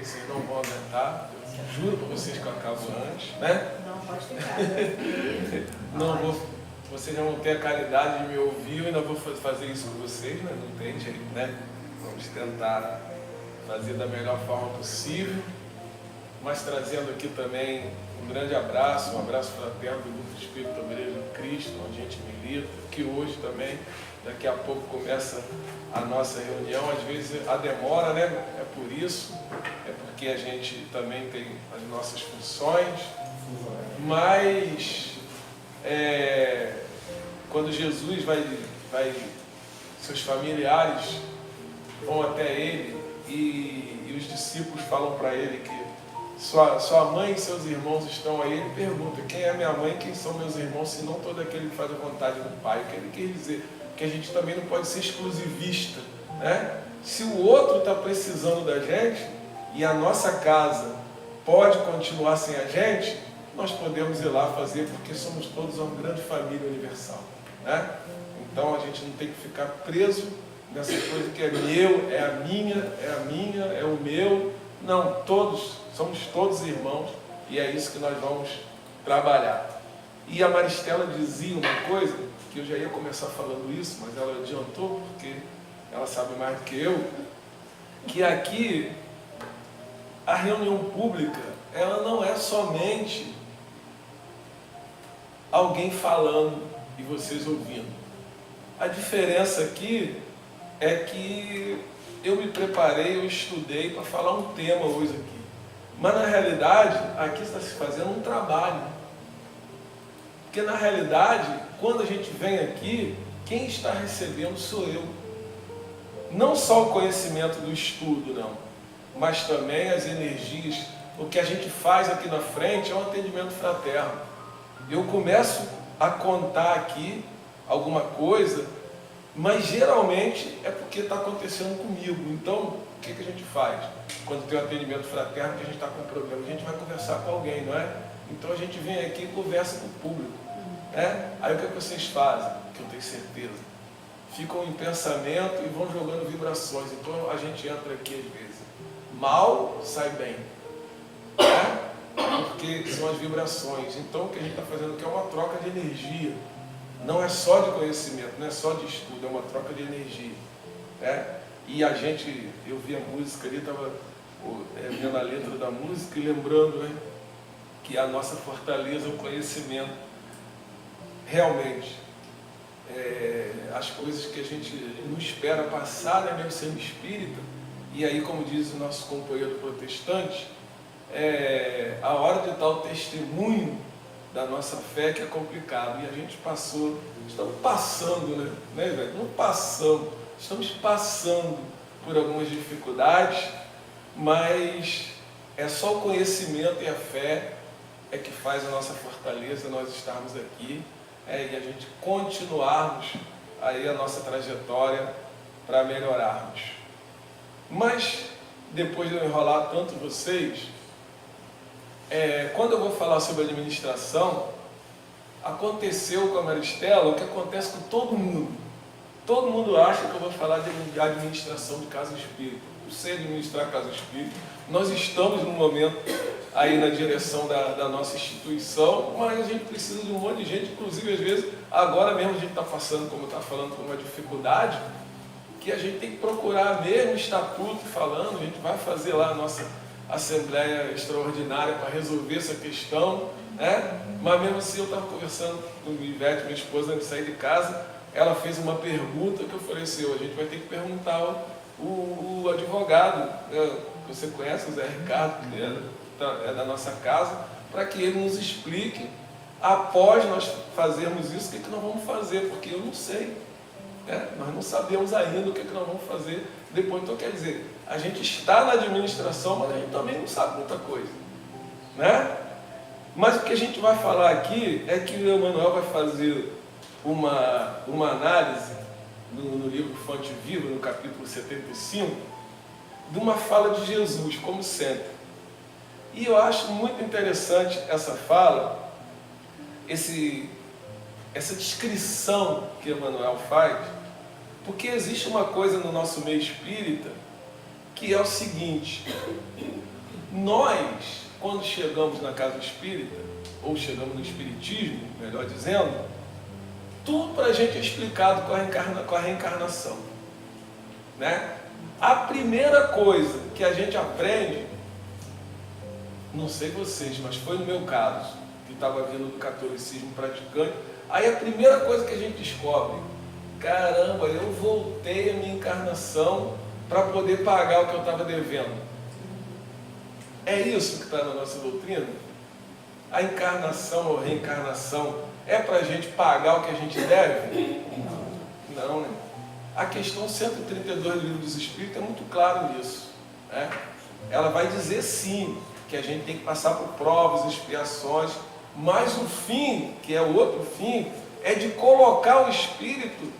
vocês não vão aguentar. Eu juro para vocês que eu acabo antes, né? Não, pode ficar. Não vou, vocês não vão ter a caridade de me ouvir, eu ainda vou fazer isso com vocês, né? Não tem jeito, né? Vamos tentar fazer da melhor forma possível, mas trazendo aqui também um grande abraço, um abraço fraterno do Grupo Espírito Obreiro de Cristo, onde a gente milita, que hoje também, daqui a pouco começa a nossa reunião, às vezes a demora, né? É por isso, é porque a gente também tem as nossas funções, mas quando Jesus seus familiares vão até ele e os discípulos falam para ele que sua mãe e seus irmãos estão aí, ele pergunta: quem é minha mãe e quem são meus irmãos, senão todo aquele que faz a vontade do Pai? O que ele quer dizer? Que a gente também não pode ser exclusivista, né? Se o outro está precisando da gente e a nossa casa pode continuar sem a gente, nós podemos ir lá fazer, porque somos todos uma grande família universal, né? Então a gente não tem que ficar preso nessa coisa que é meu, é a minha, é o meu. Não, somos todos irmãos e é isso que nós vamos trabalhar. E a Maristela dizia uma coisa, que eu já ia começar falando isso, mas ela adiantou, porque ela sabe mais do que eu, que aqui a reunião pública, ela não é somente alguém falando e vocês ouvindo. A diferença aqui é que eu me preparei, eu estudei para falar um tema hoje aqui. Mas na realidade, aqui está se fazendo um trabalho. Porque na realidade, quando a gente vem aqui, quem está recebendo sou eu. Não só o conhecimento do estudo, não, mas também as energias. O que a gente faz aqui na frente é um atendimento fraterno. Eu começo a contar aqui alguma coisa, mas geralmente é porque está acontecendo comigo. Então, o que a gente faz? Quando tem um atendimento fraterno, que a gente está com um problema, a gente vai conversar com alguém, não é? Então a gente vem aqui e conversa com o público, né? Aí o que vocês fazem? Que eu tenho certeza. Ficam em pensamento e vão jogando vibrações. Então a gente entra aqui às vezes. Mal sai bem, né? Porque são as vibrações. Então o que a gente está fazendo aqui é uma troca de energia. Não é só de conhecimento, não é só de estudo, é uma troca de energia, né? E a gente, eu vi a música ali, estava vendo a letra da música e lembrando, né, que a nossa fortaleza é o conhecimento. Realmente, as coisas que a gente não espera passar, né, mesmo sendo espírita, e aí, como diz o nosso companheiro protestante, a hora de dar o testemunho da nossa fé que é complicado. E a gente estamos passando, né, velho? Não passamos, estamos passando por algumas dificuldades, mas é só o conhecimento e a fé que faz a nossa fortaleza, nós estarmos aqui, e a gente continuarmos aí a nossa trajetória para melhorarmos. Mas, depois de eu enrolar tanto vocês, quando eu vou falar sobre administração, aconteceu com a Maristela o que acontece com todo mundo. Todo mundo acha que eu vou falar de administração de casa espírita. Eu sei administrar casa espírita. Nós estamos num momento aí na direção da nossa instituição, mas a gente precisa de um monte de gente, inclusive às vezes, agora mesmo a gente está passando, como está falando, por uma dificuldade, que a gente tem que procurar mesmo estatuto falando, a gente vai fazer lá a nossa assembleia extraordinária para resolver essa questão, né? Mas mesmo assim eu estava conversando com a Ivete, minha esposa, antes de sair de casa, ela fez uma pergunta que eu falei assim: a gente vai ter que perguntar o advogado, né, que você conhece, o Zé Ricardo, que é da nossa casa, para que ele nos explique, após nós fazermos isso, o que nós vamos fazer, porque eu não sei, né? Nós não sabemos ainda o que nós vamos fazer depois. Então, quer dizer, a gente está na administração, mas a gente também não sabe muita coisa, né? Mas o que a gente vai falar aqui é que o Emmanuel vai fazer uma análise no livro Fonte Viva, no capítulo 75, de uma fala de Jesus, como sempre. E eu acho muito interessante essa fala, essa descrição que Emmanuel faz, porque existe uma coisa no nosso meio espírita que é o seguinte: Nós, quando chegamos na casa espírita, ou chegamos no espiritismo, melhor dizendo, tudo para a gente é explicado com a reencarnação, né? A primeira coisa que a gente aprende, não sei vocês, mas foi no meu caso, que estava vindo do catolicismo praticante, aí a primeira coisa que a gente descobre, caramba, eu voltei a minha encarnação para poder pagar o que eu estava devendo. É isso que está na nossa doutrina? A encarnação ou reencarnação é para a gente pagar o que a gente deve? Não, né? A questão 132 do Livro dos Espíritos é muito claro nisso, né? Ela vai dizer sim, que a gente tem que passar por provas, expiações, mas o fim, que é o outro fim, é de colocar o Espírito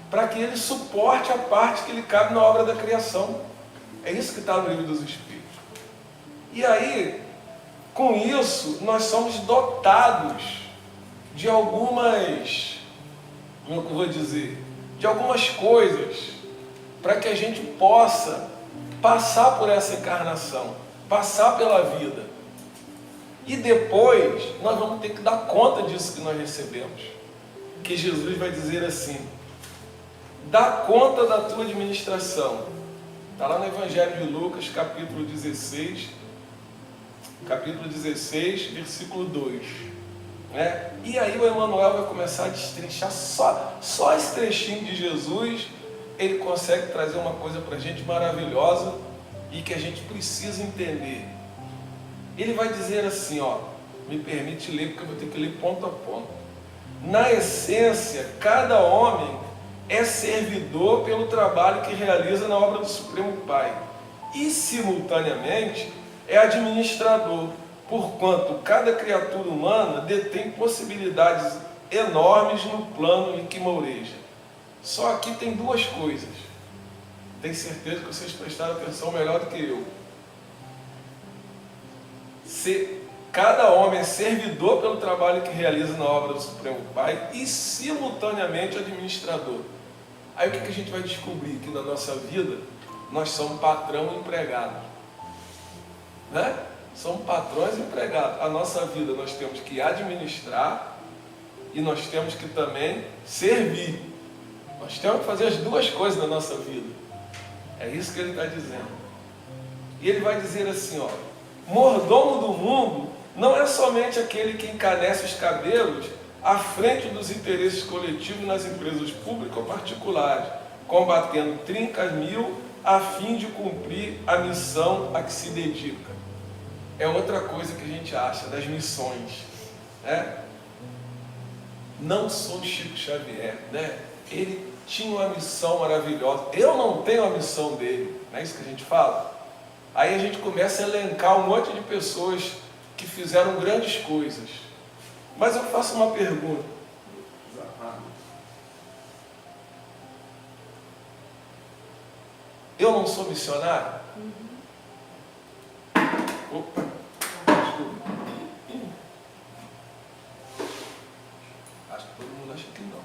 para que ele suporte a parte que lhe cabe na obra da criação. É isso que está no Livro dos Espíritos. E aí, com isso, nós somos dotados de algumas, como eu vou dizer, de algumas coisas para que a gente possa passar por essa encarnação, passar pela vida. E depois nós vamos ter que dar conta disso que nós recebemos. Que Jesus vai dizer assim: dá conta da tua administração. Está lá no Evangelho de Lucas, capítulo 16, versículo 2. Né? E aí o Emmanuel vai começar a destrinchar só esse trechinho de Jesus. Ele consegue trazer uma coisa para a gente maravilhosa e que a gente precisa entender. Ele vai dizer assim, ó, me permite ler, porque eu vou ter que ler ponto a ponto. Na essência, cada homem é servidor pelo trabalho que realiza na obra do Supremo Pai e, simultaneamente, é administrador, porquanto cada criatura humana detém possibilidades enormes no plano em que moureja. Só aqui tem duas coisas. Tenho certeza que vocês prestaram atenção melhor do que eu. Cada homem é servidor pelo trabalho que realiza na obra do Supremo Pai e, simultaneamente, administrador. Aí o que a gente vai descobrir? Que na nossa vida nós somos patrão e empregado, né? Somos patrões e empregados. A nossa vida nós temos que administrar e nós temos que também servir. Nós temos que fazer as duas coisas na nossa vida. É isso que ele está dizendo. E ele vai dizer assim, ó: mordomo do mundo não é somente aquele que encanece os cabelos à frente dos interesses coletivos nas empresas públicas ou particulares, combatendo trincas mil a fim de cumprir a missão a que se dedica. É outra coisa que a gente acha das missões, né? Não sou Chico Xavier, né? Ele tinha uma missão maravilhosa. Eu não tenho a missão dele, não é isso que a gente fala? Aí a gente começa a elencar um monte de pessoas que fizeram grandes coisas. Mas eu faço uma pergunta. Eu não sou missionário? Opa, desculpa. Acho que todo mundo acha que não.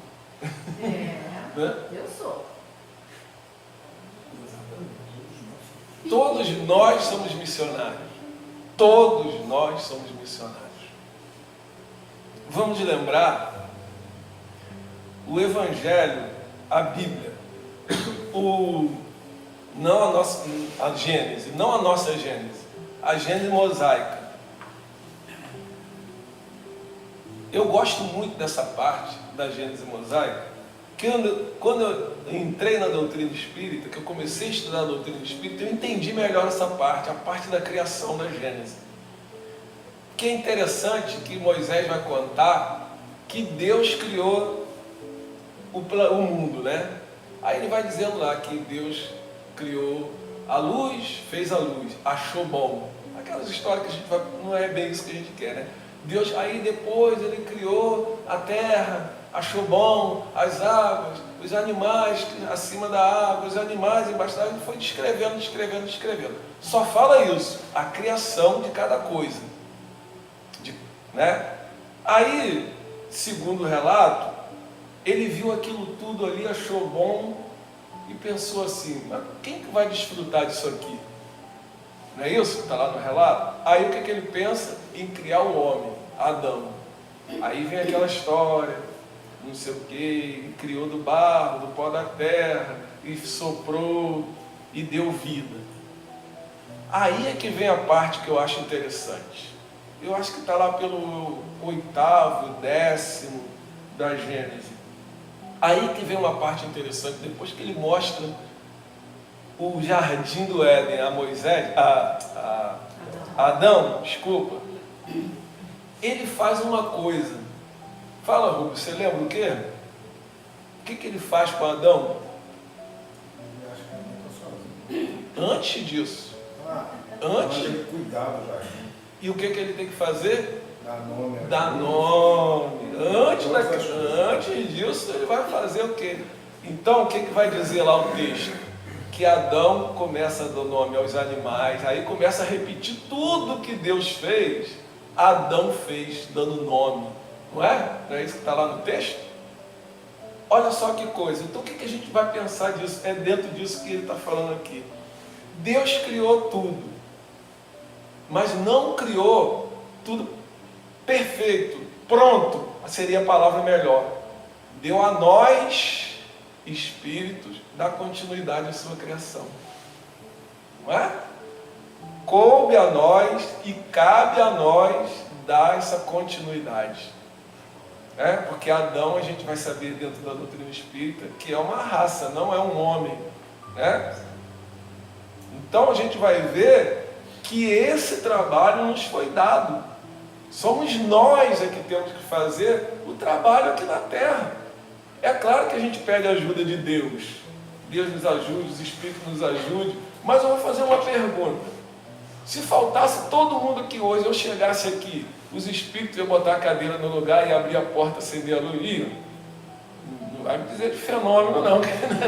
Né? Eu sou. Todos nós somos missionários. Todos nós somos missionários. Vamos lembrar o Evangelho, a Bíblia, a Gênese, não a nossa Gênese, a Gênese mosaica. Eu gosto muito dessa parte da Gênese mosaica, que quando eu entrei na doutrina espírita, que eu comecei a estudar a doutrina espírita, eu entendi melhor essa parte, a parte da criação da Gênese. Que é interessante que Moisés vai contar que Deus criou o mundo, né? Aí ele vai dizendo lá que Deus criou a luz, fez a luz, achou bom. Aquelas histórias que a gente vai, não é bem isso que a gente quer, né? Deus, aí depois ele criou a terra, achou bom, as águas, os animais acima da água, os animais embaixo da água, ele foi descrevendo. Só fala isso, a criação de cada coisa. Né? Aí, segundo o relato, ele viu aquilo tudo ali, achou bom e pensou assim: mas quem que vai desfrutar disso aqui? Não é isso que está lá no relato? Aí o que ele pensa? Em criar o homem, Adão. Aí vem aquela história, não sei o que, criou do barro, do pó da terra, e soprou e deu vida. Aí é que vem a parte que eu acho interessante. Eu acho que está lá pelo 8º, 10º da Gênesis. Aí que vem uma parte interessante, depois que ele mostra o jardim do Éden a Moisés, a Adão, desculpa, ele faz uma coisa. Fala, Rubio, você lembra o quê? O que ele faz com Adão? Antes disso. Antes. Ele cuidava do jardim. E o que ele tem que fazer? Dar nome. Antes disso, ele vai fazer o quê? Então, o que vai dizer lá o texto? Que Adão começa a dar nome aos animais, aí começa a repetir tudo que Deus fez, Adão fez dando nome. Não é? Não é isso que está lá no texto? Olha só que coisa. Então, o que a gente vai pensar disso? É dentro disso que ele está falando aqui. Deus criou tudo, mas não criou tudo perfeito, pronto, seria a palavra melhor. Deu a nós, espíritos, dar continuidade à sua criação. Não é? Coube a nós e cabe a nós dar essa continuidade. Porque Adão, a gente vai saber dentro da doutrina espírita, que é uma raça, não é um homem. Então a gente vai ver que esse trabalho nos foi dado. Somos nós que temos que fazer o trabalho aqui na Terra. É claro que a gente pede a ajuda de Deus. Deus nos ajude, os Espíritos nos ajudem. Mas eu vou fazer uma pergunta. Se faltasse todo mundo aqui hoje, eu chegasse aqui, os Espíritos iam botar a cadeira no lugar e abrir a porta, acender a luz? Não vai me dizer de fenômeno não,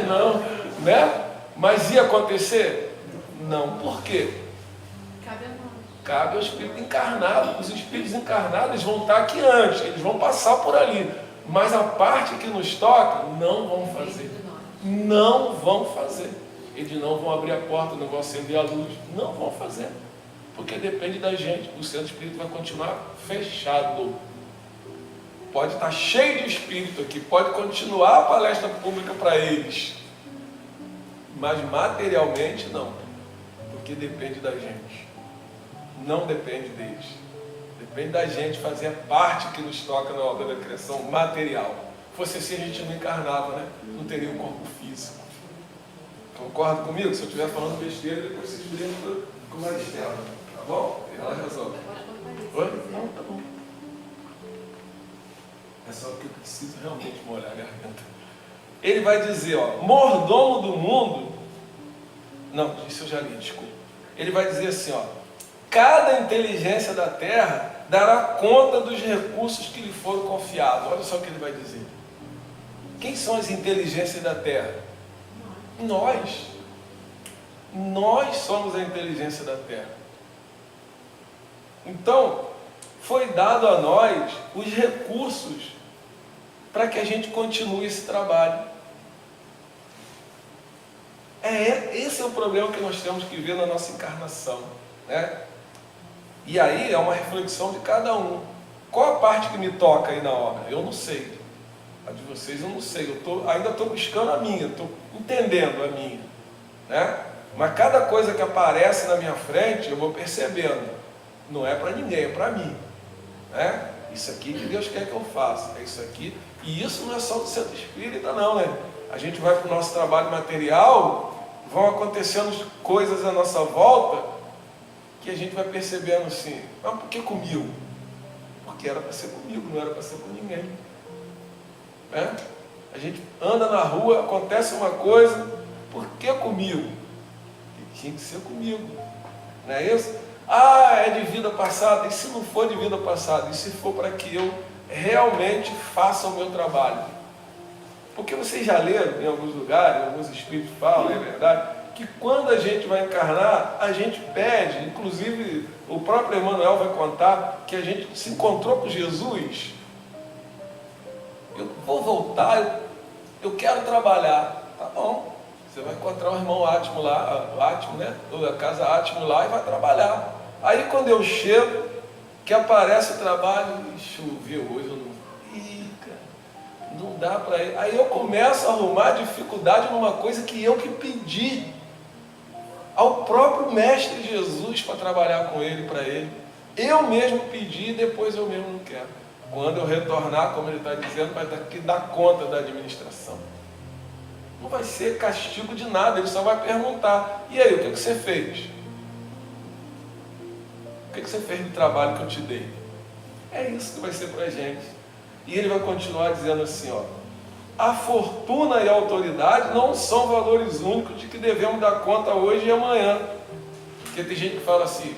não, né? Mas ia acontecer? Não. Por quê? Cabe ao Espírito encarnado. Os Espíritos encarnados vão estar aqui antes, eles vão passar por ali. Mas a parte que nos toca, não vão fazer. Não vão fazer. Eles não vão abrir a porta, não vão acender a luz. Não vão fazer. Porque depende da gente. O centro espírita vai continuar fechado. Pode estar cheio de espírito aqui, pode continuar a palestra pública para eles. Mas materialmente não. Porque depende da gente. Não depende deles. Depende da gente fazer a parte que nos toca na obra da criação material. Fosse assim, a gente não encarnava, né? Não teria um corpo físico. Concorda comigo? Se eu estiver falando besteira, depois vocês lembram com a Maristela. Tá bom? E ela resolve. Oi? Não, tá bom. É só porque eu preciso realmente molhar a garganta. Ele vai dizer, mordomo do mundo. Não, isso eu já li, desculpa. Ele vai dizer assim, cada inteligência da Terra dará conta dos recursos que lhe foram confiados. Olha só o que ele vai dizer. Quem são as inteligências da Terra? Nós. Nós somos a inteligência da Terra. Então, foi dado a nós os recursos para que a gente continue esse trabalho. Esse é o problema que nós temos que ver na nossa encarnação, né? E aí é uma reflexão de cada um. Qual a parte que me toca aí na obra? Eu não sei. A de vocês eu não sei. Ainda estou buscando a minha, estou entendendo a minha, né? Mas cada coisa que aparece na minha frente eu vou percebendo. Não é para ninguém, é para mim, né? Isso aqui que Deus quer que eu faça. É isso aqui. E isso não é só do centro espírita não, né? A gente vai para o nosso trabalho material, vão acontecendo coisas à nossa volta que a gente vai percebendo assim, mas por que comigo? Porque era para ser comigo, não era para ser com ninguém. Né? A gente anda na rua, acontece uma coisa, por que comigo? E tinha que ser comigo, não é isso? É de vida passada. E se não for de vida passada? E se for para que eu realmente faça o meu trabalho? Porque vocês já leram em alguns lugares, alguns espíritos falam, é verdade, que quando a gente vai encarnar, a gente pede, inclusive o próprio Emmanuel vai contar, que a gente se encontrou com Jesus. Eu vou voltar, eu quero trabalhar. Tá bom, Você vai encontrar o irmão Átimo lá, o Átimo, né? A casa Átimo lá, e vai trabalhar. Aí quando eu chego, que aparece o trabalho, choveu hoje, eu não... cara, não dá para ir. Aí eu começo a arrumar dificuldade numa coisa que eu que pedi ao próprio Mestre Jesus para trabalhar com ele, para ele. Eu mesmo pedi e depois eu mesmo não quero. Quando eu retornar, como ele está dizendo, vai ter que dar conta da administração. Não vai ser castigo de nada, ele só vai perguntar: e aí, o que você fez? O que você fez do trabalho que eu te dei? É isso que vai ser para a gente. E ele vai continuar dizendo assim, ó: a fortuna e a autoridade não são valores únicos de que devemos dar conta hoje e amanhã. Porque tem gente que fala assim: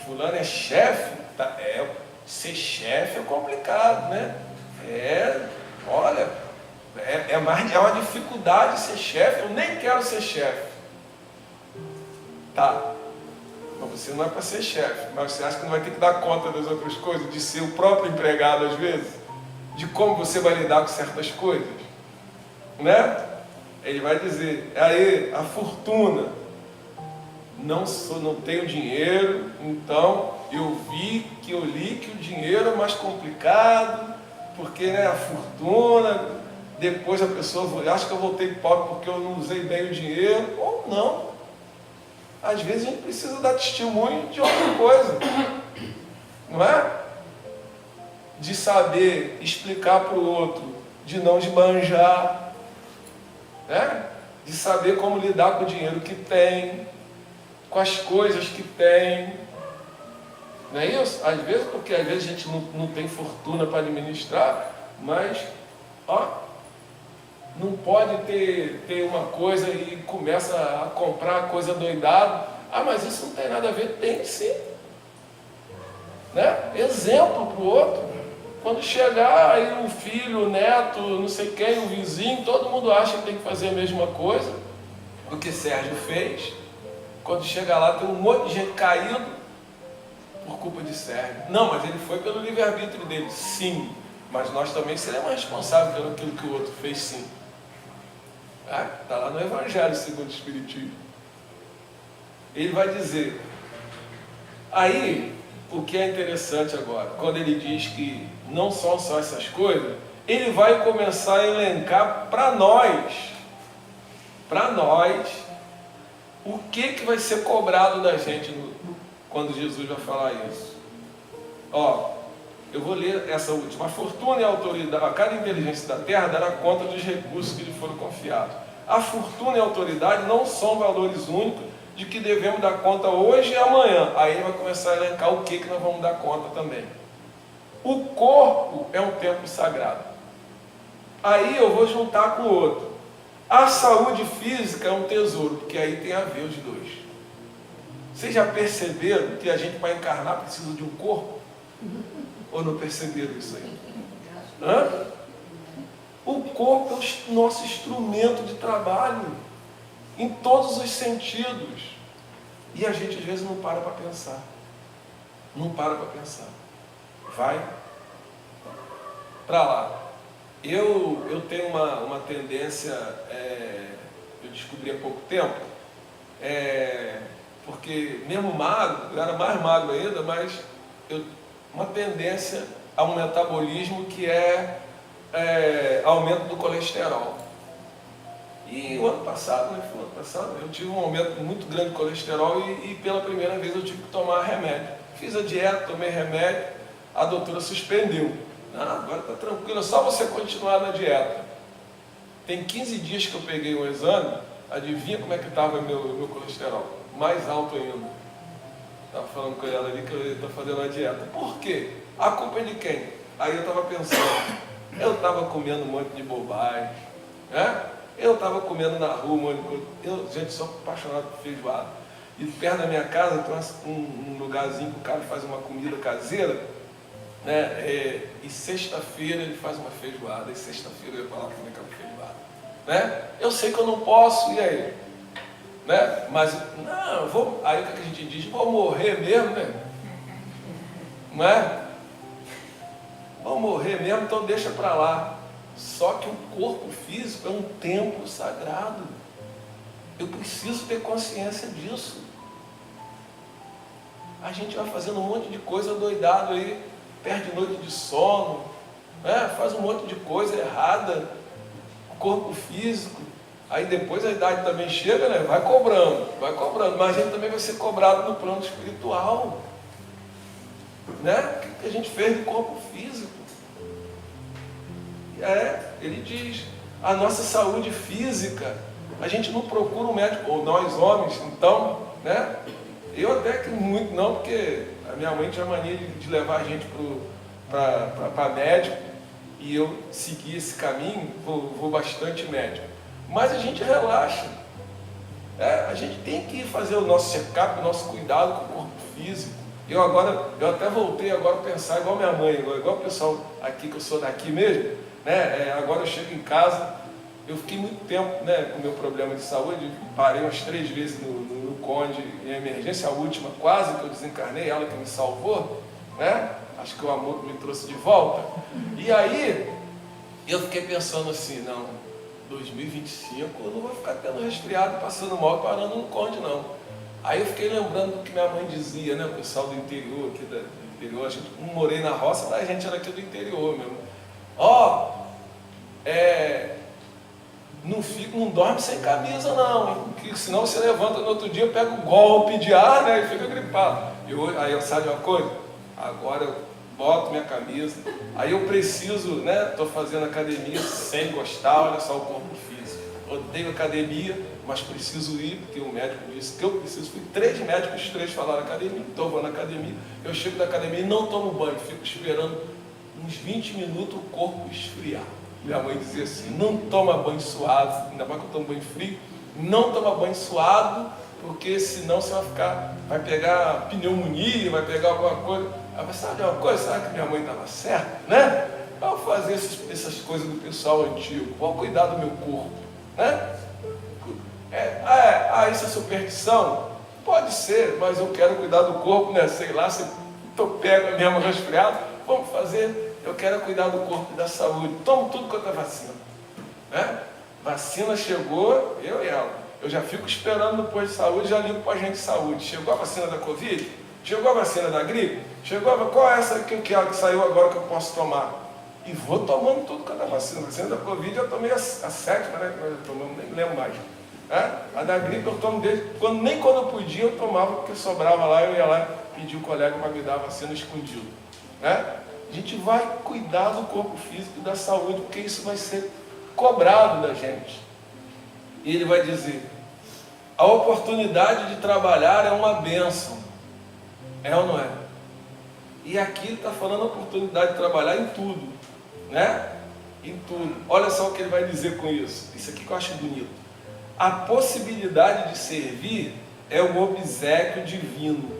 fulano é chefe, tá? Ser chefe é complicado, né? Olha, é uma dificuldade ser chefe, eu nem quero ser chefe. Tá, mas você não é para ser chefe, mas você acha que não vai ter que dar conta das outras coisas, de ser o próprio empregado às vezes, de como você vai lidar com certas coisas, né? Ele vai dizer: aí, a fortuna, não tenho dinheiro, então eu li que o dinheiro é mais complicado, porque, né, a fortuna, depois a pessoa acha que eu voltei pobre porque eu não usei bem o dinheiro, ou não. Às vezes a gente precisa dar testemunho de outra coisa, não é? De saber explicar para o outro, de não esbanjar, né? De saber como lidar com o dinheiro que tem, com as coisas que tem. Não é isso? Às vezes, porque às vezes a gente não tem fortuna para administrar, mas não pode ter uma coisa e começa a comprar coisa doidado. Mas isso não tem nada a ver. Tem sim, né? Exemplo para o outro. Quando chegar aí o filho, o neto, não sei quem, o vizinho, todo mundo acha que tem que fazer a mesma coisa do que Sérgio fez. Quando chega lá, tem um monte de gente caído por culpa de Sérgio. Não, mas ele foi pelo livre-arbítrio dele. Sim, mas nós também seremos responsáveis pelo que o outro fez, sim. Está lá no Evangelho segundo o Espiritismo. Ele vai dizer, aí, o que é interessante agora, quando ele diz que não são só essas coisas, ele vai começar a elencar para nós, o que vai ser cobrado da gente quando Jesus vai falar isso. Eu vou ler essa última. A fortuna e a autoridade, a cada inteligência da terra dará conta dos recursos que lhe foram confiados. A fortuna e a autoridade não são valores únicos de que devemos dar conta hoje e amanhã. Aí ele vai começar a elencar o que nós vamos dar conta também. O corpo é um templo sagrado. Aí eu vou juntar com o outro. A saúde física é um tesouro, porque aí tem a ver os dois. Vocês já perceberam que a gente, para encarnar, precisa de um corpo? Ou não perceberam isso aí? O corpo é o nosso instrumento de trabalho, em todos os sentidos. E a gente às vezes não para para pensar. Vai para lá. Eu tenho uma tendência, eu descobri há pouco tempo, porque mesmo magro, eu era mais magro ainda, mas uma tendência a um metabolismo que é aumento do colesterol. E o ano passado, eu tive um aumento muito grande de colesterol e pela primeira vez eu tive que tomar remédio. Fiz a dieta, tomei remédio, a doutora suspendeu. Agora está tranquilo, é só você continuar na dieta. Tem 15 dias que eu peguei um exame, adivinha como é que estava meu colesterol? Mais alto ainda. Estava falando com ela ali que eu estou fazendo a dieta. Por quê? A culpa é de quem? Aí eu estava pensando, eu estava comendo um monte de bobagem, né? Eu estava comendo na rua um monte de coisa. Gente, sou apaixonado por feijoada. E perto da minha casa tem um lugarzinho que o cara faz uma comida caseira, né? E sexta-feira ele faz uma feijoada. E sexta-feira eu ia falar comer aquela feijoada, né? Eu sei que eu não posso, e aí? Né? Mas, não, aí o que a gente diz? Vou morrer mesmo, né? Não é? Vou morrer mesmo, então deixa para lá. Só que o corpo físico é um templo sagrado. Eu preciso ter consciência disso. A gente vai fazendo um monte de coisa doidado aí, perde noite de sono, né? Faz um monte de coisa errada, corpo físico. Aí depois a idade também chega, né? Vai cobrando, mas a gente também vai ser cobrado no plano espiritual, né? O que a gente fez do corpo físico? Ele diz, a nossa saúde física, a gente não procura um médico, ou nós homens, então, né? Eu até que muito não, porque a minha mãe tinha mania de levar a gente para médico, e eu segui esse caminho, vou bastante médico. Mas a gente relaxa. A gente tem que fazer o nosso check-up, o nosso cuidado com o corpo físico. Eu até voltei agora a pensar igual minha mãe, igual o pessoal aqui, que eu sou daqui mesmo, né? Agora eu chego em casa, eu fiquei muito tempo, né, com o meu problema de saúde, parei umas 3 vezes no Conde em emergência, a última quase que eu desencarnei, ela que me salvou, né? Acho que o amor me trouxe de volta. E aí, eu fiquei pensando assim, não, 2025 eu não vou ficar tendo resfriado, passando mal e parando no Conde, não. Aí eu fiquei lembrando do que minha mãe dizia, né? O pessoal do interior, aqui do interior, a gente não morei na roça, mas a gente era aqui do interior mesmo. Não dorme sem camisa não, porque senão você levanta no outro dia, pega um golpe de ar, né, e fica gripado. Aí eu sabe uma coisa? Agora eu boto minha camisa, aí eu preciso, né, estou fazendo academia sem gostar, olha só o corpo físico. Odeio academia, mas preciso ir, porque o médico disse que eu preciso. Fui 3 médicos, os 3 falaram academia, então vou na academia, eu chego da academia e não tomo banho, fico esperando uns 20 minutos o corpo esfriar. Minha mãe dizia assim, não toma banho suado, ainda mais que eu tomo banho frio, não toma banho suado, porque senão você vai pegar pneumonia, vai pegar alguma coisa. Mas sabe uma coisa, será que minha mãe estava certa, né? Vou fazer essas coisas do pessoal antigo, vou cuidar do meu corpo, né? Isso é superstição? Pode ser, mas eu quero cuidar do corpo, né? Sei lá, se eu pego a minha resfriado, vamos fazer. Eu quero cuidar do corpo e da saúde. Tomo tudo quanto é vacina, né? Vacina chegou, eu e ela. Eu já fico esperando no posto de saúde, já ligo para a agente de saúde. Chegou a vacina da Covid? Chegou a vacina da gripe? Qual é essa que saiu agora que eu posso tomar? E vou tomando tudo quanto é vacina. A vacina da Covid eu tomei a 7ª, né? Nem lembro mais. A da gripe eu tomo nem quando eu podia eu tomava, porque sobrava lá, eu ia lá pedir o colega para me dar a vacina escondido, né? A gente vai cuidar do corpo físico e da saúde, porque isso vai ser cobrado da gente. E ele vai dizer, a oportunidade de trabalhar é uma bênção. É ou não é? E aqui ele está falando a oportunidade de trabalhar em tudo, né? Em tudo. Olha só o que ele vai dizer com isso. Isso aqui que eu acho bonito. A possibilidade de servir é um obséquio divino.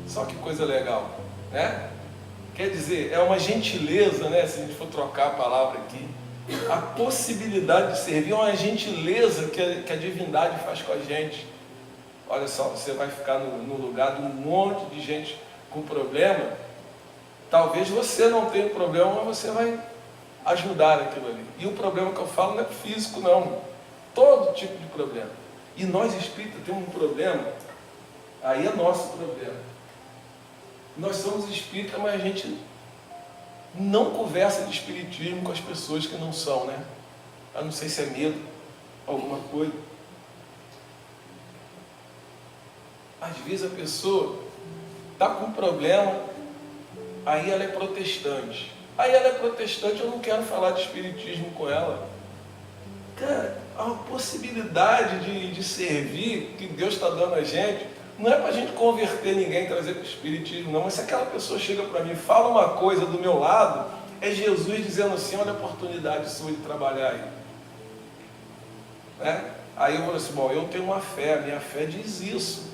Só que coisa legal, né? Quer dizer, é uma gentileza, né? Se a gente for trocar a palavra aqui, a possibilidade de servir é uma gentileza que a divindade faz com a gente. Olha só, você vai ficar no lugar de um monte de gente com problema. Talvez você não tenha problema, mas você vai ajudar aquilo ali. E o problema que eu falo não é físico, não. Todo tipo de problema. E nós espíritas temos um problema, aí é nosso problema. Nós somos espíritas, mas a gente não conversa de espiritismo com as pessoas que não são, né? Eu não sei se é medo, alguma coisa. Às vezes a pessoa está com um problema, aí ela é protestante. Eu não quero falar de espiritismo com ela. Cara, há uma possibilidade de servir que Deus está dando a gente. Não é para a gente converter ninguém, trazer para o espiritismo, não. Mas se aquela pessoa chega para mim e fala uma coisa do meu lado, é Jesus dizendo assim, olha a oportunidade sua de trabalhar aí. Né? Aí eu falo assim, bom, eu tenho uma fé, a minha fé diz isso.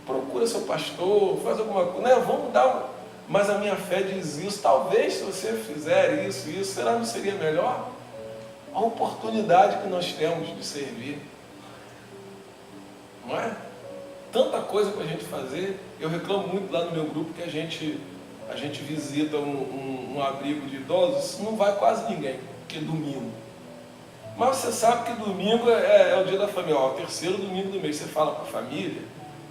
Procura seu pastor, faz alguma coisa. Não, vamos dar mas a minha fé diz isso. Talvez se você fizer isso, será que não seria melhor? A oportunidade que nós temos de servir. Não é? Tanta coisa para a gente fazer. Eu reclamo muito lá no meu grupo que a gente visita um abrigo de idosos, não vai quase ninguém. que domingo. Mas você sabe que domingo é o dia da família, ó, o terceiro domingo do mês. Você fala para a família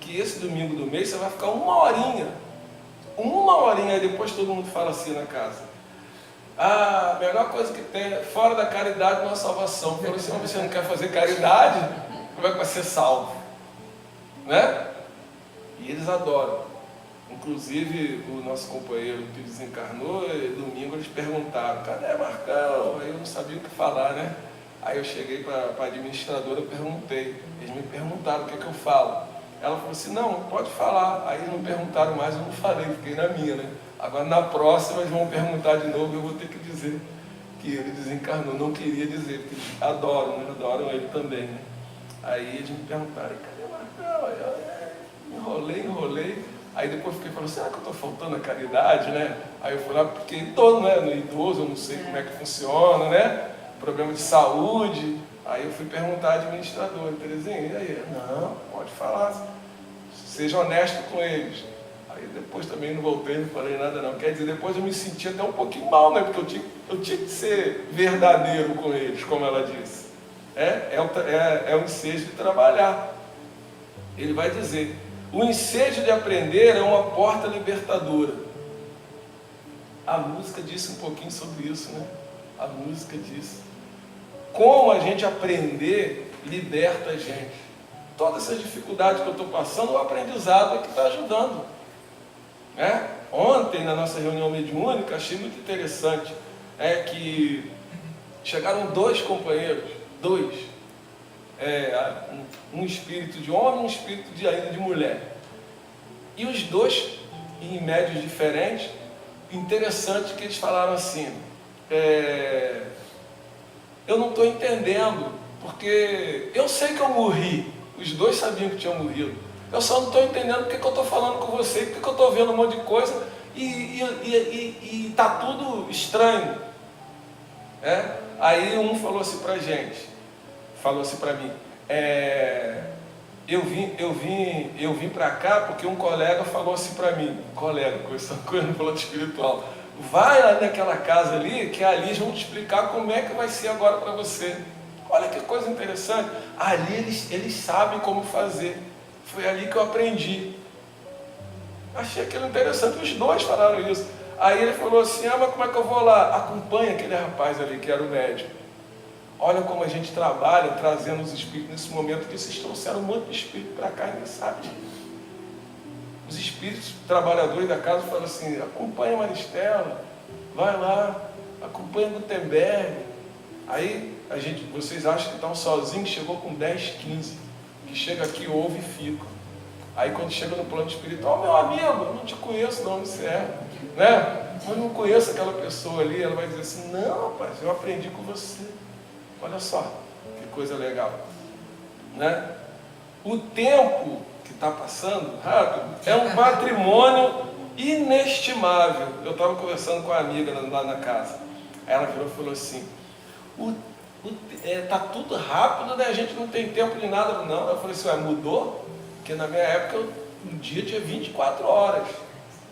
que esse domingo do mês você vai ficar uma horinha, aí depois todo mundo fala assim na casa. A melhor coisa que tem é fora da caridade não é salvação. Porque se você não quer fazer caridade, como é que vai ser salvo? Né? E eles adoram. Inclusive o nosso companheiro que desencarnou, domingo eles perguntaram, cadê Marcão? Aí eu não sabia o que falar, né? Aí eu cheguei para a administradora e perguntei. Eles me perguntaram o que é que eu falo. Ela falou assim, não pode falar. Aí não perguntaram mais, eu não falei, fiquei na minha, né? Agora na próxima eles vão perguntar de novo, eu vou ter que dizer que ele desencarnou. Não queria dizer, porque eles adoram, né? Adoram ele também, né? Aí eles me perguntaram, cadê Marcão? Aí eu enrolei. Aí depois fiquei falando, será que eu estou faltando a caridade, né? Aí eu fui lá, porque todo, né? No idoso eu não sei como é que funciona, né? Problema de saúde. Aí eu fui perguntar à administradora, Terezinha, e aí? Não, pode falar, seja honesto com eles. Aí depois também não voltei, não falei nada não. Quer dizer, depois eu me senti até um pouquinho mal, né? Porque eu tinha que ser verdadeiro com eles, como ela disse. É o ensejo de trabalhar. Ele vai dizer, o ensejo de aprender é uma porta libertadora. A música disse um pouquinho sobre isso, né? A música disse. Como a gente aprender liberta a gente. Todas essas dificuldades que eu estou passando, o aprendizado é que está ajudando. Né? Ontem, na nossa reunião mediúnica, achei muito interessante que chegaram 2 companheiros, um espírito de homem e um espírito ainda de mulher. E os 2, em médios diferentes, interessante que eles falaram assim, eu não estou entendendo, porque eu sei que eu morri, os 2 sabiam que tinham morrido, eu só não estou entendendo porque que eu estou falando com você, porque que eu estou vendo um monte de coisa e está tudo estranho. Aí um falou assim para a gente, falou assim para mim, eu vim para cá porque um colega falou assim para mim, conversando com ele no plano espiritual, vai lá naquela casa ali, que ali eles vão te explicar como é que vai ser agora para você. Olha que coisa interessante, ali eles sabem como fazer, foi ali que eu aprendi. Achei aquilo interessante, os 2 falaram isso. Aí ele falou assim, mas como é que eu vou lá? Acompanha aquele rapaz ali que era o médico. Olha como a gente trabalha trazendo os espíritos nesse momento que vocês trouxeram um monte de espírito para cá e nem sabe. Os espíritos trabalhadores da casa falam assim, acompanha a Maristela, vai lá, acompanha o Gutenberg. Aí vocês acham que estão sozinhos, chegou com 10, 15, que chega aqui, ouve e fica. Aí quando chega no plano espiritual, meu amigo, eu não te conheço de onde você é, né? Eu não conheço aquela pessoa ali, ela vai dizer assim, não rapaz, eu aprendi com você. Olha só, que coisa legal, né? O tempo que está passando rápido é um patrimônio inestimável. Eu estava conversando com a amiga lá na casa. Aí ela virou e falou assim, tá tudo rápido, né? A gente não tem tempo de nada, não. Eu falei assim, mudou? Porque na minha época um dia tinha 24 horas.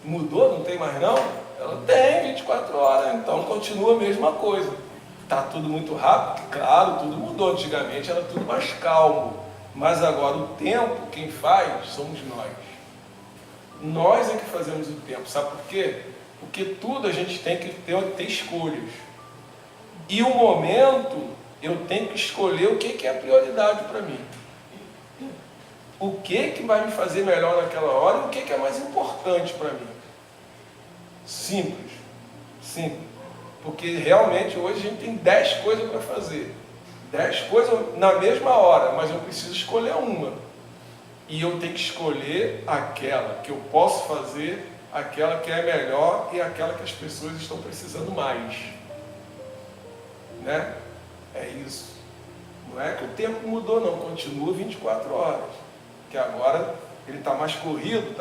Mudou? Não tem mais não? Ela tem 24 horas, então continua a mesma coisa. Está tudo muito rápido? Claro, tudo mudou. Antigamente era tudo mais calmo. Mas agora o tempo, quem faz, somos nós. Nós é que fazemos o tempo. Sabe por quê? Porque tudo a gente tem que ter escolhas. E o momento, eu tenho que escolher o que é prioridade para mim. O que vai me fazer melhor naquela hora e o que é mais importante para mim. Simples. Simples. Porque realmente hoje a gente tem 10 coisas para fazer. 10 coisas na mesma hora, mas eu preciso escolher uma. E eu tenho que escolher aquela que eu posso fazer, aquela que é melhor e aquela que as pessoas estão precisando mais. Né? É isso. Não é que o tempo mudou não, continua 24 horas. Que agora ele está mais corrido,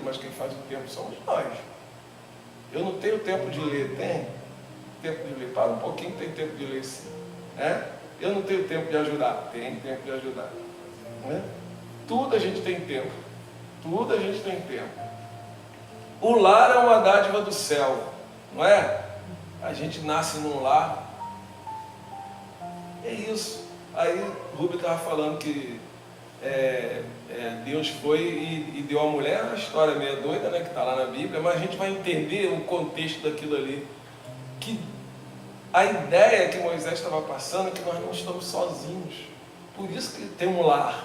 mas quem faz o tempo somos nós. Eu não tenho tempo de ler, tem? Tempo de ler, para um pouquinho, tem tempo de ler sim. Eu não tenho tempo de ajudar, tem tempo de ajudar. Né? Tudo a gente tem tempo. Tudo a gente tem tempo. O lar é uma dádiva do céu, não é? A gente nasce num lar É isso. Aí o Rubem estava falando que Deus foi e deu a mulher, uma história meio doida, né, que está lá na Bíblia, mas a gente vai entender o contexto daquilo ali. Que a ideia que Moisés estava passando é que nós não estamos sozinhos. Por isso que tem um lar.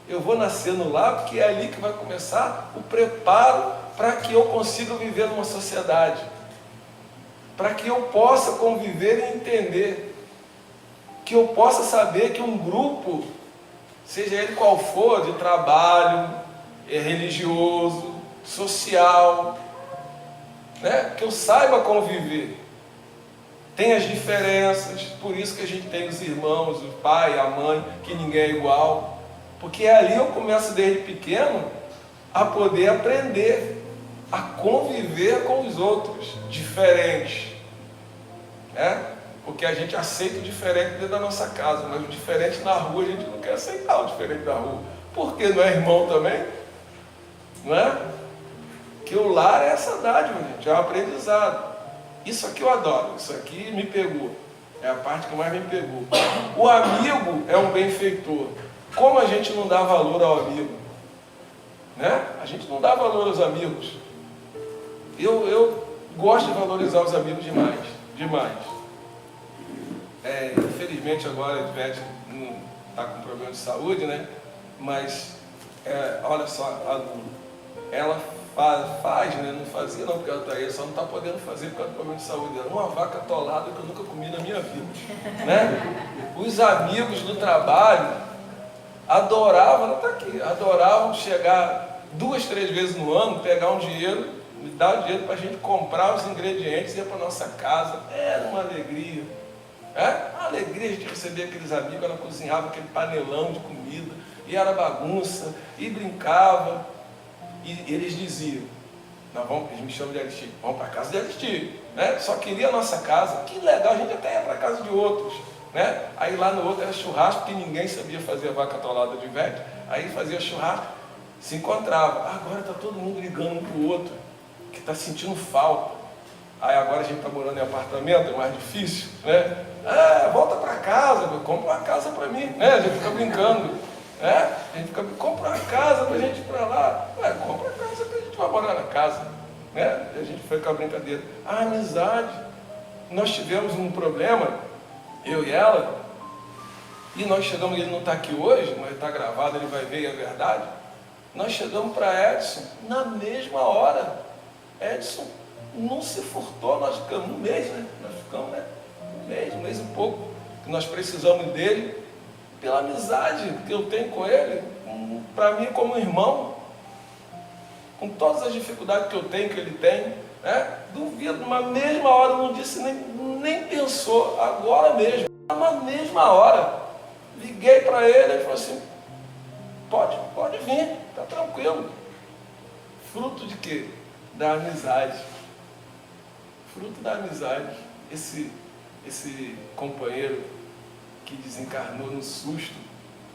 Eu vou nascer no lar porque é ali que vai começar o preparo para que eu consiga viver numa sociedade. Para que eu possa conviver e entender. Que eu possa saber que um grupo, seja ele qual for, de trabalho, religioso, social, né? Que eu saiba conviver. Tem as diferenças, por isso que a gente tem os irmãos, o pai, a mãe, que ninguém é igual. Porque ali eu começo desde pequeno a poder aprender a conviver com os outros, diferentes. Né? Porque a gente aceita o diferente dentro da nossa casa, mas o diferente na rua a gente não quer aceitar o diferente da rua. Porque não é irmão também? Não é? Que o lar é essa dádiva, gente, é um aprendizado. Isso aqui eu adoro, isso aqui me pegou. É a parte que mais me pegou. O amigo é um benfeitor. Como a gente não dá valor ao amigo? Né? A gente não dá valor aos amigos. Eu gosto de valorizar os amigos demais. Demais. Infelizmente agora a Ivete não está com problema de saúde, né? Mas olha só, a Lu, ela faz, né? Não fazia não porque ela está aí, só não está podendo fazer por causa do problema de saúde dela. Uma vaca atolada que eu nunca comi na minha vida, né? Os amigos do trabalho adoravam, ela está aqui, adoravam chegar 2, 3 vezes no ano, pegar um dinheiro, me dar o dinheiro para a gente comprar os ingredientes e ir para nossa casa. Era uma alegria. A alegria de receber aqueles amigos, ela cozinhava aquele panelão de comida, e era bagunça, e brincava, e eles diziam, eles me chamam de Aristide, vamos para a casa de Aristide, né? Só queria a nossa casa, que legal, a gente até ia para a casa de outros, né? Aí lá no outro era churrasco, porque ninguém sabia fazer a vaca atolada de Ivete, aí fazia churrasco, se encontrava, agora está todo mundo ligando um para o outro, que está sentindo falta. Aí agora a gente está morando em apartamento, é mais difícil, né? Volta para casa, compra uma casa para mim, né? A gente fica brincando, né? A gente fica, compra uma casa para a gente ir para lá. Compra a casa que a gente vai morar na casa, né? E a gente foi com a brincadeira. A amizade. Nós tivemos um problema, eu e ela, e nós chegamos, ele não está aqui hoje, mas está gravado, ele vai ver, é verdade. Nós chegamos para Edson na mesma hora. Edson não se furtou, nós ficamos um mês, né? Nós ficamos, né? Um mês e pouco, que nós precisamos dele, pela amizade que eu tenho com ele, para mim como irmão, com todas as dificuldades que eu tenho, que ele tem, né? Duvido, numa mesma hora, não disse nem pensou, agora mesmo, na mesma hora, liguei para ele e falou assim, pode vir, está tranquilo. Fruto de quê? Da amizade. Fruto da amizade. Esse companheiro que desencarnou no susto,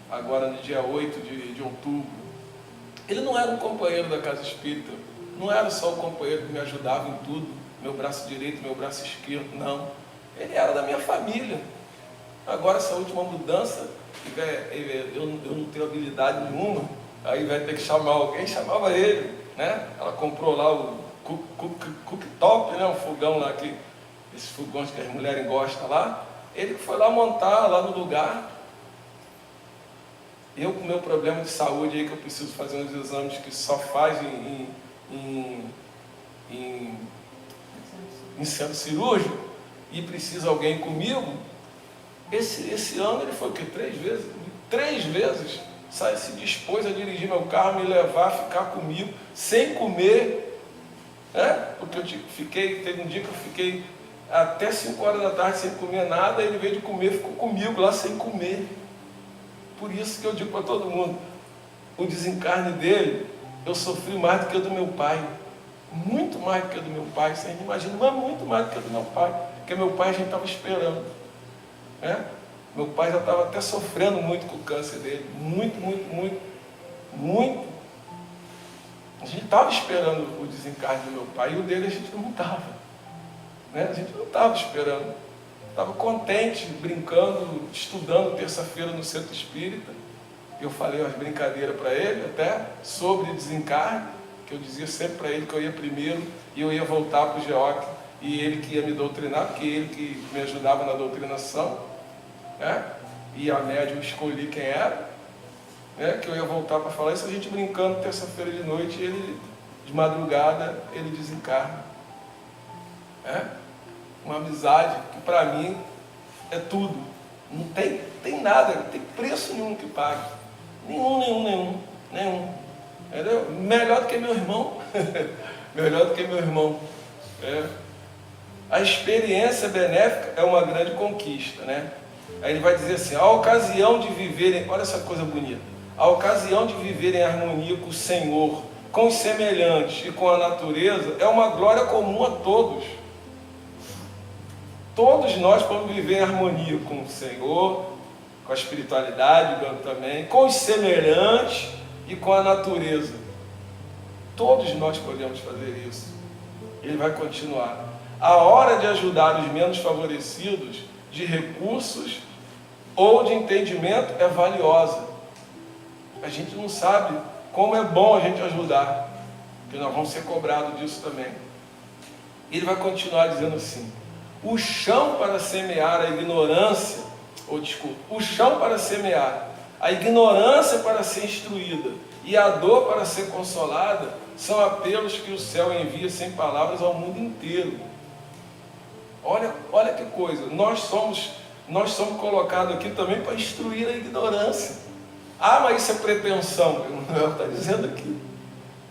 agora no dia 8 de outubro, ele não era um companheiro da casa espírita, não era só o companheiro que me ajudava em tudo, meu braço direito, meu braço esquerdo, não. Ele era da minha família. Agora essa última mudança, eu não tenho habilidade nenhuma, aí vai ter que chamar alguém, chamava ele, né? Ela comprou lá o cooktop, né? Um fogão lá, esses fogões que as mulheres gostam lá, ele foi lá montar lá no lugar. Eu com meu problema de saúde aí, que eu preciso fazer uns exames que só faz em centro cirúrgico, e precisa alguém comigo, esse ano ele foi o quê? 3 vezes? 3 vezes se dispôs a dirigir meu carro, me levar, ficar comigo, sem comer, né? Porque teve um dia que eu fiquei até 5 horas da tarde sem comer nada, ele veio de comer, ficou comigo lá sem comer. Por isso que eu digo para todo mundo, o desencarne dele, eu sofri mais do que o do meu pai. Muito mais do que o do meu pai, vocês não imaginam, mas muito mais do que o do meu pai. Porque meu pai a gente estava esperando, né? Meu pai já estava até sofrendo muito com o câncer dele. Muito. A gente estava esperando o desencarne do meu pai, e o dele a gente não estava. Né? A gente não estava esperando. Estava contente, brincando, estudando terça-feira no Centro Espírita. Eu falei umas brincadeiras para ele, até sobre desencarne, que eu dizia sempre para ele que eu ia primeiro e eu ia voltar para o GEOC, e ele que ia me doutrinar, porque ele que me ajudava na doutrinação, né? E a médium eu escolhi quem era, né? Que eu ia voltar para falar isso, a gente brincando terça-feira de noite, ele, de madrugada, ele desencarna. Uma amizade que para mim é tudo. Não tem nada, não tem preço nenhum que pague. Nenhum. Entendeu? Melhor do que meu irmão. Melhor do que meu irmão. A experiência benéfica é uma grande conquista, né? Aí ele vai dizer assim, a ocasião de viver, olha essa coisa bonita, a ocasião de viver em harmonia com o Senhor, com os semelhantes e com a natureza, é uma glória comum a todos. Todos nós podemos viver em harmonia com o Senhor, com a espiritualidade também, com os semelhantes e com a natureza. Todos nós podemos fazer isso. Ele vai continuar. A hora de ajudar os menos favorecidos, de recursos ou de entendimento, é valiosa. A gente não sabe como é bom a gente ajudar, porque nós vamos ser cobrados disso também. Ele vai continuar dizendo assim, o chão para semear a ignorância, o chão para semear, a ignorância para ser instruída e a dor para ser consolada, são apelos que o céu envia sem palavras ao mundo inteiro. Olha que coisa, nós somos colocados aqui também para instruir a ignorância. Ah, mas isso é pretensão, Emmanuel está dizendo aqui,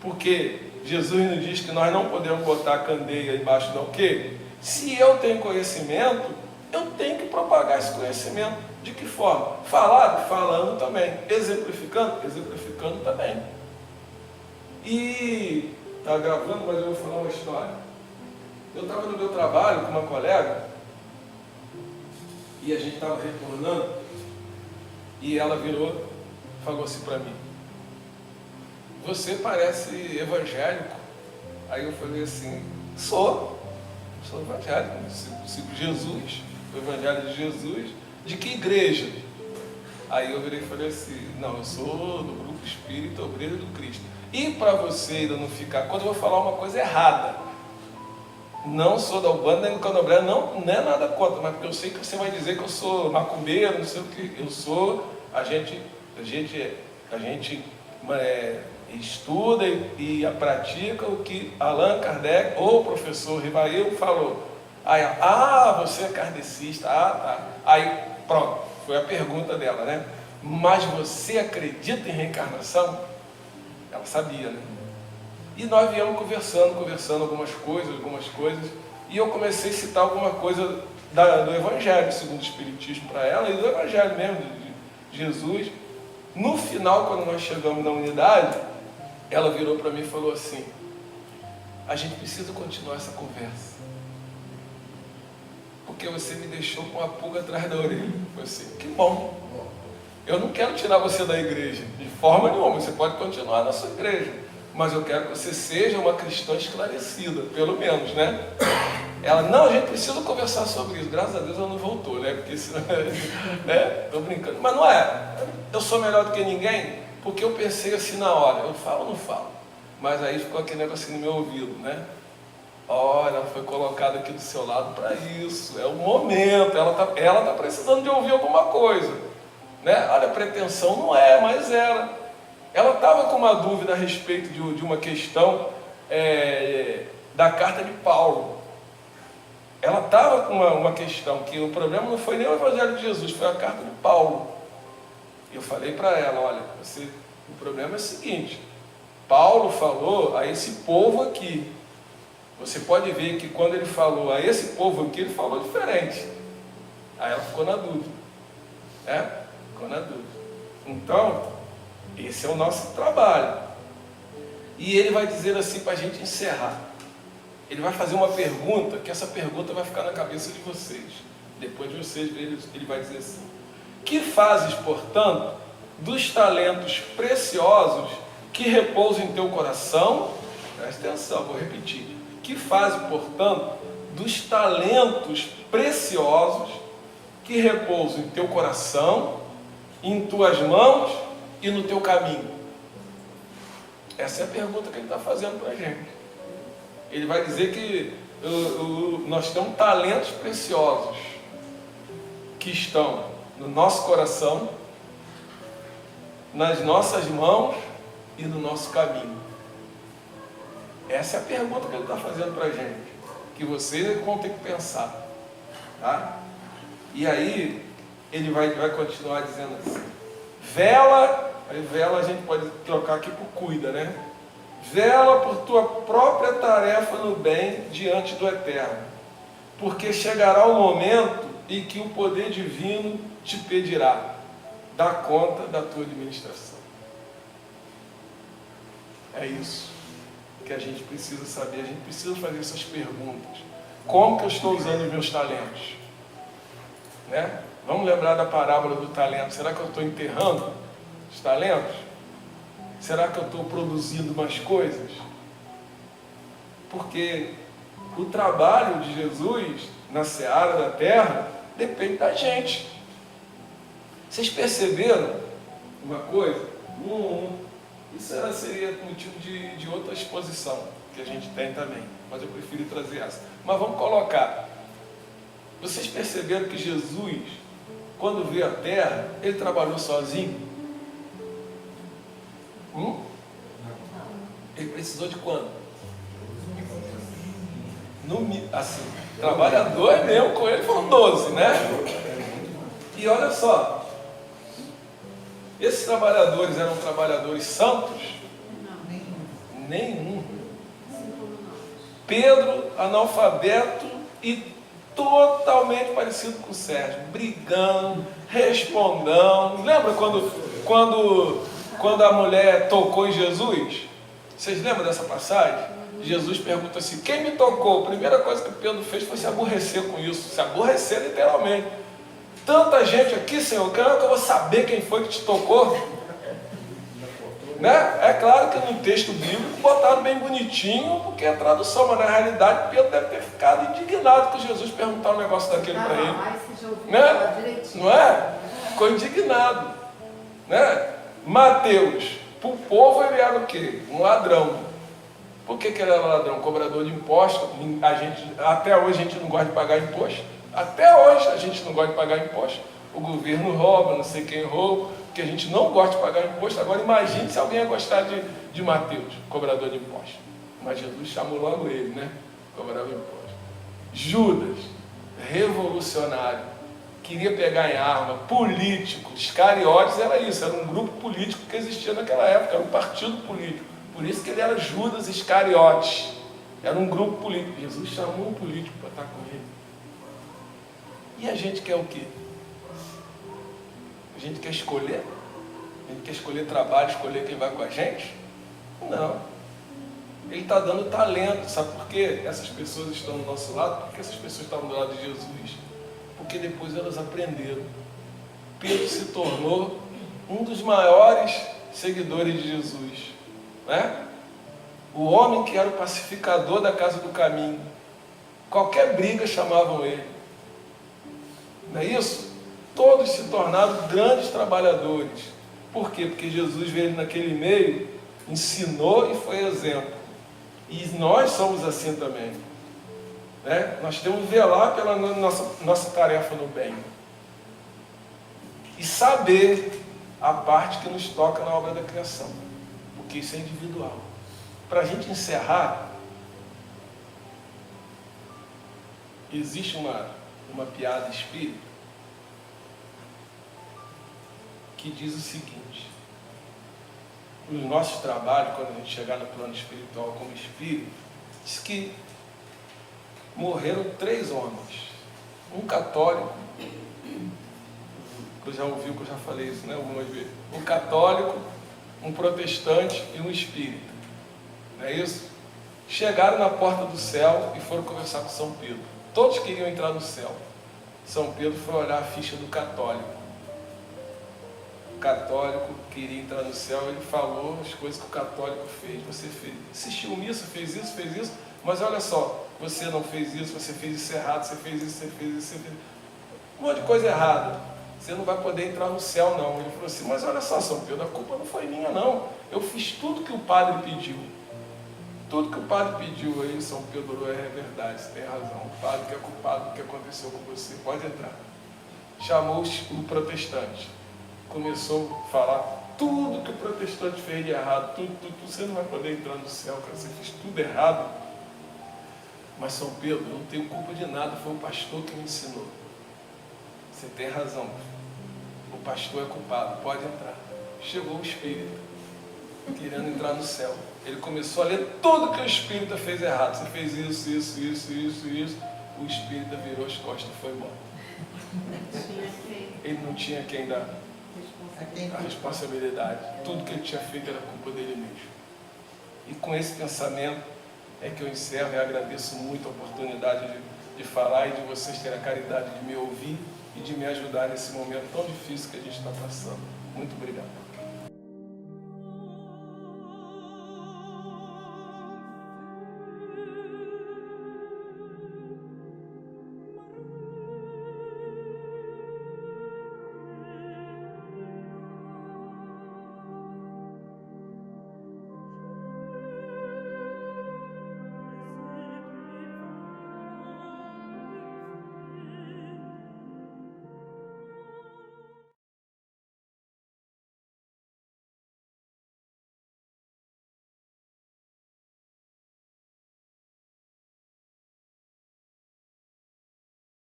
porque Jesus nos diz que nós não podemos botar a candeia embaixo do quê? Se eu tenho conhecimento, eu tenho que propagar esse conhecimento. De que forma? Falando também. Exemplificando também. E está gravando, mas eu vou falar uma história. Eu estava no meu trabalho com uma colega e a gente estava retornando e ela virou e falou assim para mim, você parece evangélico. Aí eu falei assim, sou evangélico, sigo Jesus, o evangelho de Jesus. De que igreja? Aí eu virei e falei assim, não, eu sou do Grupo Espírita Obreiro do Cristo. E para você ainda não ficar, quando eu vou falar uma coisa errada, não sou da Umbanda nem do Candomblé, não é nada contra, mas porque eu sei que você vai dizer que eu sou macumbeiro, não sei o que, eu sou, a gente estuda e pratica o que Allan Kardec ou o professor Rivail falou. Aí, você é kardecista, tá. Aí, pronto, foi a pergunta dela, né? Mas você acredita em reencarnação? Ela sabia, né? E nós viemos conversando algumas coisas, e eu comecei a citar alguma coisa do Evangelho, segundo o Espiritismo, para ela, e do Evangelho mesmo, de Jesus. No final, quando nós chegamos na unidade, ela virou para mim e falou assim, a gente precisa continuar essa conversa, porque você me deixou com a pulga atrás da orelha. Eu falei assim, que bom, eu não quero tirar você da igreja, de forma nenhuma, você pode continuar na sua igreja, mas eu quero que você seja uma cristã esclarecida, pelo menos, né? Ela, não, a gente precisa conversar sobre isso. Graças a Deus ela não voltou, né? Porque senão, né? Estou brincando. Mas não é. Eu sou melhor do que ninguém, porque eu pensei assim na hora. Eu falo ou não falo? Mas aí ficou aquele negocinho no meu ouvido, né? Olha, ela foi colocada aqui do seu lado para isso. É o momento. Ela tá precisando de ouvir alguma coisa, né? Olha, pretensão não é, mas era. Ela estava com uma dúvida a respeito de uma questão da carta de Paulo. Ela estava com uma questão, que o problema não foi nem o Evangelho de Jesus, foi a carta de Paulo. Eu falei para ela, olha, o problema é o seguinte, Paulo falou a esse povo aqui. Você pode ver que quando ele falou a esse povo aqui, ele falou diferente. Aí ela ficou na dúvida. Ficou na dúvida. Então, esse é o nosso trabalho. E ele vai dizer assim para a gente encerrar. Ele vai fazer uma pergunta, que essa pergunta vai ficar na cabeça de vocês. Depois de vocês verem, ele vai dizer assim, que fazes, portanto, dos talentos preciosos que repousam em teu coração? Presta atenção, vou repetir. Que fazes, portanto, dos talentos preciosos que repousam em teu coração, em tuas mãos e no teu caminho? Essa é a pergunta que ele está fazendo para a gente. Ele vai dizer que nós temos talentos preciosos que estão no nosso coração, nas nossas mãos e no nosso caminho. Essa é a pergunta que ele está fazendo para a gente, que vocês vão ter que pensar, tá? E aí ele vai continuar dizendo assim: vela, aí vela a gente pode trocar aqui por cuida, né? Vela por tua própria tarefa no bem diante do Eterno, porque chegará o momento em que o poder divino te pedirá: dá conta da tua administração. É isso que a gente precisa saber. A gente precisa fazer essas perguntas. Como que eu estou usando os meus talentos? Né? Vamos lembrar da parábola do talento. Será que eu estou enterrando os talentos? Será que eu estou produzindo mais coisas? Porque o trabalho de Jesus na seara da terra depende da gente. Vocês perceberam uma coisa? Isso seria motivo de outra exposição que a gente tem também, mas eu prefiro trazer essa. Mas vamos colocar. Vocês perceberam que Jesus, quando veio à terra, ele trabalhou sozinho? Ele precisou de quanto? Assim, trabalhadores mesmo com ele foram 12, né? E olha só, esses trabalhadores eram trabalhadores santos? Nenhum. Pedro, analfabeto e totalmente parecido com o Sérgio, brigando, respondendo. Lembra quando a mulher tocou em Jesus? Vocês lembram dessa passagem? Jesus pergunta assim: quem me tocou? A primeira coisa que Pedro fez foi se aborrecer com isso, se aborrecer literalmente. Tanta gente aqui, Senhor, que eu vou saber quem foi que te tocou? Né? É claro que no texto bíblico botaram bem bonitinho, porque é a tradução, mas na realidade Pedro deve ter ficado indignado com Jesus perguntar um negócio daquele para ele. Né? Não é? Ficou indignado. Né? Mateus, para o povo ele era o quê? Um ladrão. Por que ele era ladrão? Cobrador de imposto. Até hoje a gente não gosta de pagar imposto. Até hoje a gente não gosta de pagar imposto. O governo rouba, não sei quem rouba, porque a gente não gosta de pagar imposto. Agora imagine se alguém ia gostar de Mateus, cobrador de imposto. Mas Jesus chamou logo ele, né? Cobrador de imposto. Judas, revolucionário, queria pegar em arma, político. Iscariotes era isso, era um grupo político que existia naquela época, era um partido político. Por isso que ele era Judas Iscariotes. Era um grupo político. Jesus chamou um político para estar com ele. E a gente quer o quê? A gente quer escolher? A gente quer escolher trabalho, escolher quem vai com a gente? Não. Ele está dando talento. Sabe por quê? Essas pessoas estão do nosso lado. Por que essas pessoas estavam do lado de Jesus? Porque depois elas aprenderam. Pedro se tornou um dos maiores seguidores de Jesus. Né? O homem que era o pacificador da casa do caminho. Qualquer briga chamavam ele. Não é isso? Todos se tornaram grandes trabalhadores. Por quê? Porque Jesus veio naquele meio, ensinou e foi exemplo. E nós somos assim também. Né? Nós temos que velar pela nossa tarefa no bem. E saber a parte que nos toca na obra da criação. Porque isso é individual. Para a gente encerrar, existe uma piada espírita que diz o seguinte: nos nossos trabalhos, quando a gente chegar no plano espiritual como espírito, diz que morreram 3 homens, um católico, que eu já ouvi, que eu já falei isso, né, algumas vezes, um católico, um protestante e um espírita, não é isso? Chegaram na porta do céu e foram conversar com São Pedro. Todos queriam entrar no céu. São Pedro foi olhar a ficha do católico. católico queria entrar no céu, ele falou as coisas que o católico fez. Você fez, assistiu missa, fez isso, mas olha só, você não fez isso, você fez isso errado, você fez isso, você fez isso, você fez um monte de coisa errada. Você não vai poder entrar no céu, não. Ele falou assim, mas olha só, São Pedro, a culpa não foi minha, não. Eu fiz tudo que o padre pediu. Tudo que o padre pediu aí, São Pedro, é verdade, você tem razão. O padre que é culpado do que aconteceu com você, pode entrar. Chamou o protestante. Começou a falar tudo que o protestante fez de errado, tudo. Você não vai poder entrar no céu, cara, você fez tudo errado. Mas São Pedro, eu não tenho culpa de nada, foi o pastor que me ensinou. Você tem razão. O pastor é culpado, pode entrar. Chegou o espírita, querendo entrar no céu. Ele começou a ler tudo que o espírita fez errado. Você fez isso. O espírita virou as costas e foi embora. Ele não tinha quem dar a responsabilidade. Tudo que ele tinha feito era culpa dele mesmo. E com esse pensamento é que eu encerro e agradeço muito a oportunidade de falar e de vocês terem a caridade de me ouvir e de me ajudar nesse momento tão difícil que a gente está passando. Muito obrigado.